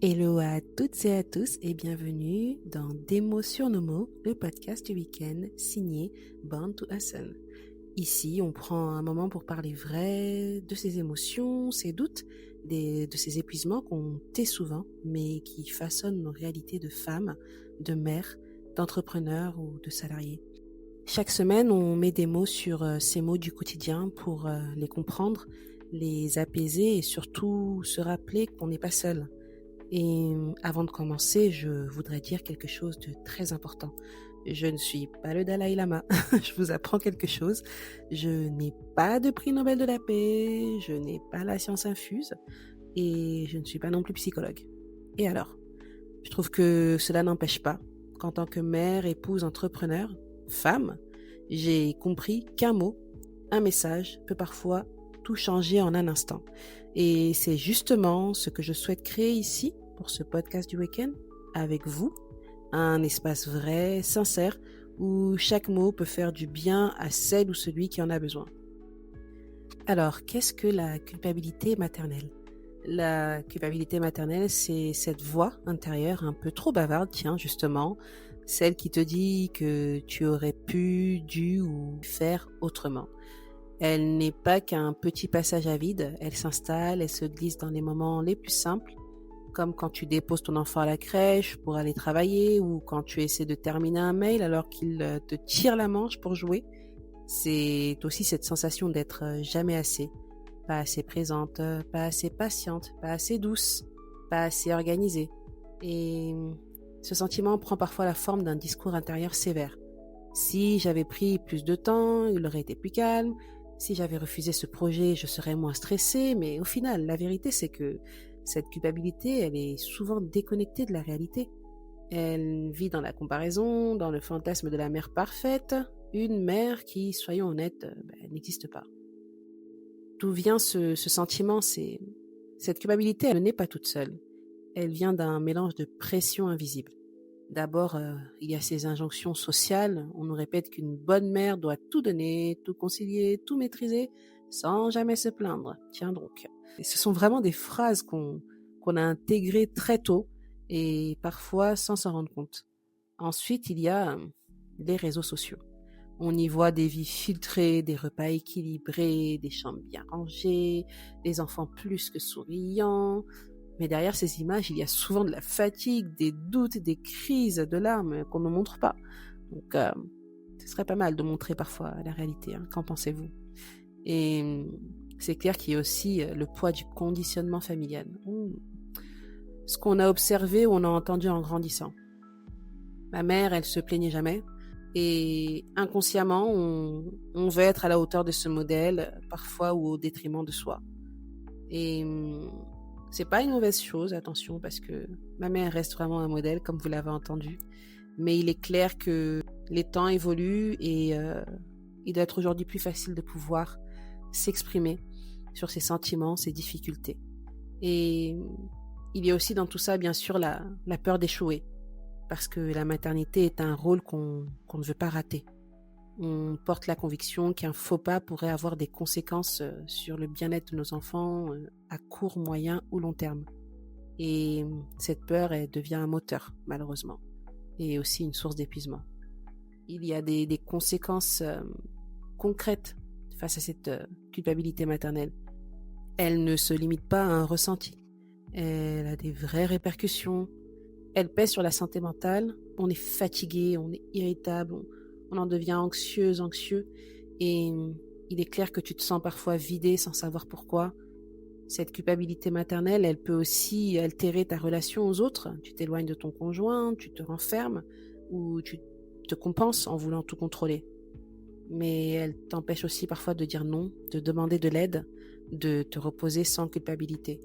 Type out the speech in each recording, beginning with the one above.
Hello à toutes et à tous et bienvenue dans Des mots sur nos mots, le podcast du week-end signé Born to Hustle. Ici, on prend un moment pour parler vrai de ses émotions, ses doutes, de ces épuisements qu'on tait souvent, mais qui façonnent nos réalités de femmes, de mères, d'entrepreneurs ou de salariés. Chaque semaine, on met des mots sur ces mots du quotidien pour les comprendre, les apaiser et surtout se rappeler qu'on n'est pas seul. Et avant de commencer, je voudrais dire quelque chose de très important. Je ne suis pas le Dalai Lama. Je vous apprends quelque chose. Je n'ai pas de prix Nobel de la paix. Je n'ai pas la science infuse. Et je ne suis pas non plus psychologue. Et alors? Je trouve que cela n'empêche pas qu'en tant que mère, épouse, entrepreneur, femme, j'ai compris qu'un mot, un message peut parfois tout changer en un instant. Et c'est justement ce que je souhaite créer ici pour ce podcast du week-end avec vous, un espace vrai, sincère, où chaque mot peut faire du bien à celle ou celui qui en a besoin. Alors, qu'est-ce que la culpabilité maternelle? La culpabilité maternelle, c'est cette voix intérieure un peu trop bavarde, tiens, justement, celle qui te dit que tu aurais pu, dû ou faire autrement. Elle n'est pas qu'un petit passage à vide, elle s'installe, elle se glisse dans les moments les plus simples, comme quand tu déposes ton enfant à la crèche pour aller travailler ou quand tu essaies de terminer un mail alors qu'il te tire la manche pour jouer. C'est aussi cette sensation d'être jamais assez, pas assez présente, pas assez patiente, pas assez douce, pas assez organisée. Et ce sentiment prend parfois la forme d'un discours intérieur sévère. Si j'avais pris plus de temps, il aurait été plus calme. Si j'avais refusé ce projet, je serais moins stressée. Mais au final, la vérité, c'est que cette culpabilité, elle est souvent déconnectée de la réalité. Elle vit dans la comparaison, dans le fantasme de la mère parfaite, une mère qui, soyons honnêtes, n'existe pas. D'où vient ce sentiment? Cette culpabilité, elle n'est pas toute seule. Elle vient d'un mélange de pression invisible. D'abord, il y a ces injonctions sociales. On nous répète qu'une bonne mère doit tout donner, tout concilier, tout maîtriser, sans jamais se plaindre. Tiens donc. Et ce sont vraiment des phrases qu'on a intégrées très tôt et parfois sans s'en rendre compte. Ensuite, il y a les réseaux sociaux. On y voit des vies filtrées, des repas équilibrés, des chambres bien rangées, des enfants plus que souriants. Mais derrière ces images, il y a souvent de la fatigue, des doutes, des crises de larmes qu'on ne montre pas. Donc, ce serait pas mal de montrer parfois la réalité. Hein. Qu'en pensez-vous? Et c'est clair qu'il y a aussi le poids du conditionnement familial. Ce qu'on a observé ou on a entendu en grandissant. Ma mère, elle se plaignait jamais. Et inconsciemment, on veut être à la hauteur de ce modèle, parfois ou au détriment de soi. Et c'est pas une mauvaise chose, attention, parce que ma mère reste vraiment un modèle, comme vous l'avez entendu. Mais il est clair que les temps évoluent et il doit être aujourd'hui plus facile de pouvoir s'exprimer sur ses sentiments, ses difficultés. Et il y a aussi dans tout ça, bien sûr, la peur d'échouer. Parce que la maternité est un rôle qu'on ne veut pas rater. On porte la conviction qu'un faux pas pourrait avoir des conséquences sur le bien-être de nos enfants à court, moyen ou long terme. Et cette peur, elle devient un moteur, malheureusement, et aussi une source d'épuisement. Il y a des conséquences concrètes face à cette culpabilité maternelle. Elle ne se limite pas à un ressenti. Elle a des vraies répercussions. Elle pèse sur la santé mentale. On est fatigué, on est irritable, on en devient anxieux. Et il est clair que tu te sens parfois vidé sans savoir pourquoi. Cette culpabilité maternelle, elle peut aussi altérer ta relation aux autres. Tu t'éloignes de ton conjoint, tu te renfermes ou tu te compenses en voulant tout contrôler. Mais elle t'empêche aussi parfois de dire non, de demander de l'aide, de te reposer sans culpabilité.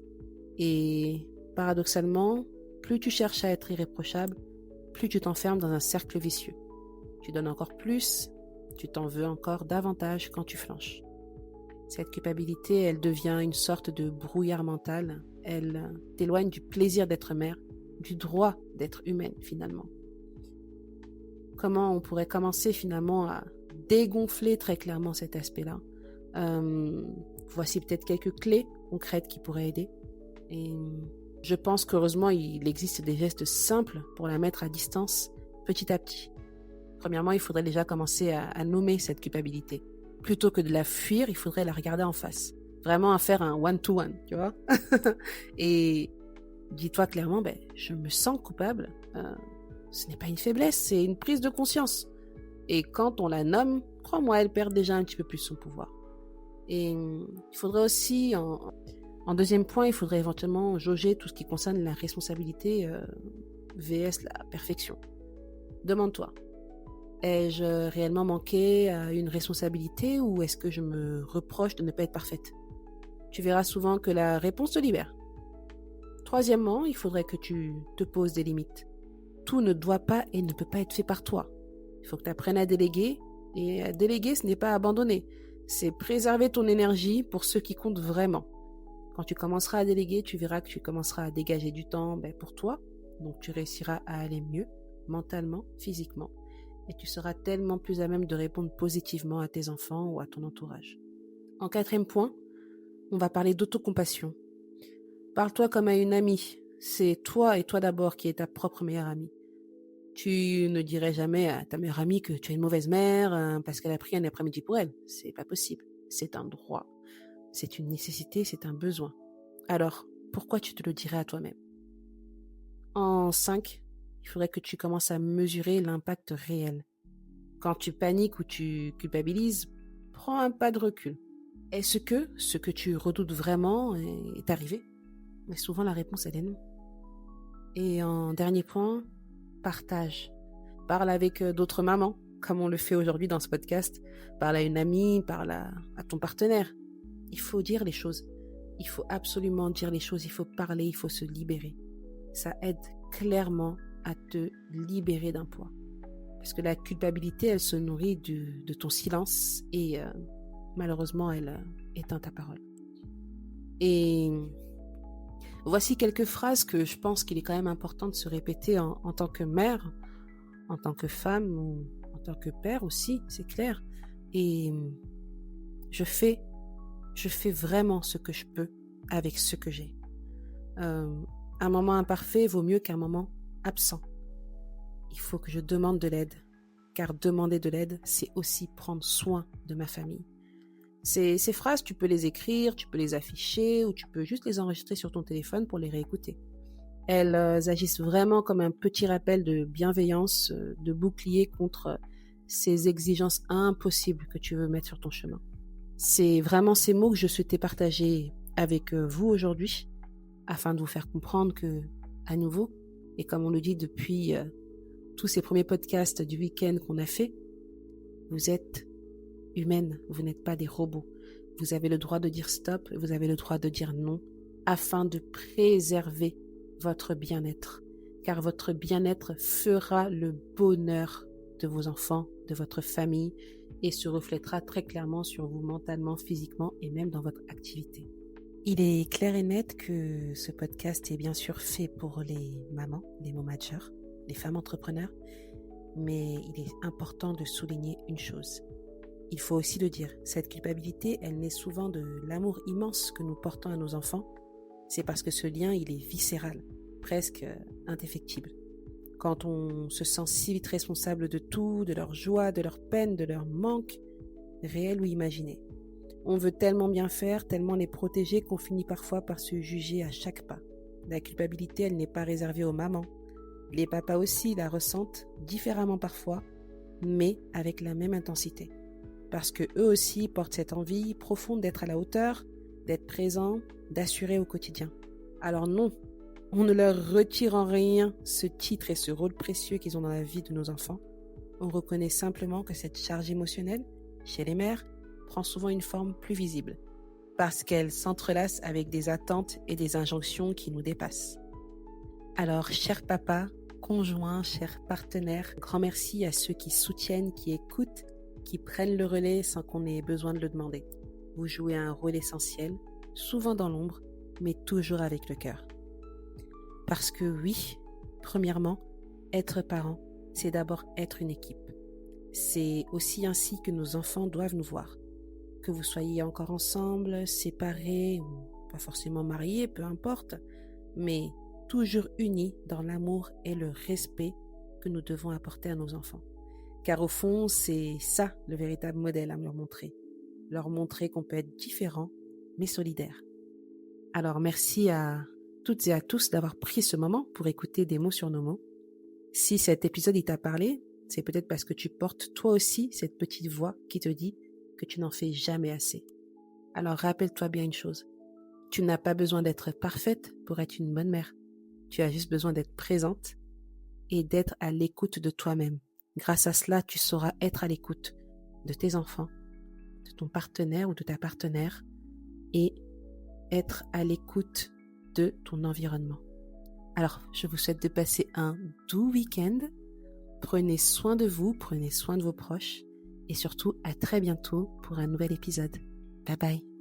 Et paradoxalement, plus tu cherches à être irréprochable, plus tu t'enfermes dans un cercle vicieux. Tu donnes encore plus, tu t'en veux encore davantage quand tu flanches. Cette culpabilité, elle devient une sorte de brouillard mental. Elle t'éloigne du plaisir d'être mère, du droit d'être humaine finalement. Comment on pourrait commencer finalement à dégonfler très clairement cet aspect-là? Voici peut-être quelques clés concrètes qui pourraient aider. Et Je pense qu'heureusement, il existe des gestes simples pour la mettre à distance petit à petit. Premièrement, il faudrait déjà commencer à nommer cette culpabilité. Plutôt que de la fuir, il faudrait la regarder en face. Vraiment à faire un one-to-one, tu vois. Et dis-toi clairement, je me sens coupable. Ce n'est pas une faiblesse, c'est une prise de conscience. Et quand on la nomme, crois-moi, elle perd déjà un petit peu plus son pouvoir. Et il faudrait aussi, en deuxième point, il faudrait éventuellement jauger tout ce qui concerne la responsabilité vs la perfection. Demande-toi, ai-je réellement manqué à une responsabilité ou est-ce que je me reproche de ne pas être parfaite? Tu verras souvent que la réponse te libère. Troisièmement, il faudrait que tu te poses des limites. Tout ne doit pas et ne peut pas être fait par toi. Il faut que tu apprennes à déléguer. Et à déléguer, ce n'est pas abandonner. C'est préserver ton énergie pour ceux qui comptent vraiment. Quand tu commenceras à déléguer, tu verras que tu commenceras à dégager du temps pour toi. Donc tu réussiras à aller mieux, mentalement, physiquement. Et tu seras tellement plus à même de répondre positivement à tes enfants ou à ton entourage. En quatrième point, on va parler d'autocompassion. Parle-toi comme à une amie. C'est toi et toi d'abord qui es ta propre meilleure amie. Tu ne dirais jamais à ta meilleure amie que tu es une mauvaise mère parce qu'elle a pris un après-midi pour elle. C'est pas possible. C'est un droit. C'est une nécessité, c'est un besoin. Alors, pourquoi tu te le dirais à toi-même? En 5, il faudrait que tu commences à mesurer l'impact réel. Quand tu paniques ou tu culpabilises, prends un pas de recul. Est-ce que ce que tu redoutes vraiment est arrivé? Mais souvent la réponse elle est non. Et en dernier point, partage. Parle avec d'autres mamans, comme on le fait aujourd'hui dans ce podcast. Parle à une amie, parle à ton partenaire. Il faut dire les choses. Il faut absolument dire les choses. Il faut parler, il faut se libérer. Ça aide clairement à te libérer d'un poids. Parce que la culpabilité, elle se nourrit de ton silence et malheureusement, elle éteint ta parole. Et voici quelques phrases que je pense qu'il est quand même important de se répéter en tant que mère, en tant que femme ou en tant que père aussi, c'est clair. Et je fais vraiment ce que je peux avec ce que j'ai. Un moment imparfait vaut mieux qu'un moment absent. Il faut que je demande de l'aide, car demander de l'aide, c'est aussi prendre soin de ma famille. Ces phrases, tu peux les écrire, tu peux les afficher ou tu peux juste les enregistrer sur ton téléphone pour les réécouter. Elles agissent vraiment comme un petit rappel de bienveillance, de bouclier contre ces exigences impossibles que tu veux mettre sur ton chemin. C'est vraiment ces mots que je souhaitais partager avec vous aujourd'hui, afin de vous faire comprendre que, à nouveau, et comme on le dit depuis tous ces premiers podcasts du week-end qu'on a fait, vous êtes humaine, vous n'êtes pas des robots. Vous avez le droit de dire stop, vous avez le droit de dire non, afin de préserver votre bien-être. Car votre bien-être fera le bonheur de vos enfants, de votre famille, et se reflètera très clairement sur vous mentalement, physiquement et même dans votre activité. Il est clair et net que ce podcast est bien sûr fait pour les mamans, les momagers, les femmes entrepreneurs, mais il est important de souligner une chose. Il faut aussi le dire, cette culpabilité, elle naît souvent de l'amour immense que nous portons à nos enfants. C'est parce que ce lien, il est viscéral, presque indéfectible. Quand on se sent si vite responsable de tout, de leur joie, de leur peine, de leur manque, réel ou imaginé. On veut tellement bien faire, tellement les protéger qu'on finit parfois par se juger à chaque pas. La culpabilité, elle n'est pas réservée aux mamans. Les papas aussi la ressentent différemment parfois, mais avec la même intensité. Parce que eux aussi portent cette envie profonde d'être à la hauteur, d'être présents, d'assurer au quotidien. Alors non, on ne leur retire en rien ce titre et ce rôle précieux qu'ils ont dans la vie de nos enfants. On reconnaît simplement que cette charge émotionnelle, chez les mères, prend souvent une forme plus visible, parce qu'elle s'entrelace avec des attentes et des injonctions qui nous dépassent. Alors, chers papas, conjoints, chers partenaires, grand merci à ceux qui soutiennent, qui écoutent, qui prennent le relais sans qu'on ait besoin de le demander. Vous jouez un rôle essentiel, souvent dans l'ombre, mais toujours avec le cœur. Parce que oui, premièrement, être parent, c'est d'abord être une équipe. C'est aussi ainsi que nos enfants doivent nous voir. Que vous soyez encore ensemble, séparés ou pas forcément mariés, peu importe, mais toujours unis dans l'amour et le respect que nous devons apporter à nos enfants. Car au fond, c'est ça le véritable modèle à leur montrer. Leur montrer qu'on peut être différent, mais solidaire. Alors merci à toutes et à tous d'avoir pris ce moment pour écouter des mots sur nos mots. Si cet épisode t'a parlé, c'est peut-être parce que tu portes toi aussi cette petite voix qui te dit que tu n'en fais jamais assez. Alors rappelle-toi bien une chose, tu n'as pas besoin d'être parfaite pour être une bonne mère. Tu as juste besoin d'être présente et d'être à l'écoute de toi-même. Grâce à cela, tu sauras être à l'écoute de tes enfants, de ton partenaire ou de ta partenaire et être à l'écoute de ton environnement. Alors, je vous souhaite de passer un doux week-end. Prenez soin de vous, prenez soin de vos proches et surtout à très bientôt pour un nouvel épisode. Bye bye.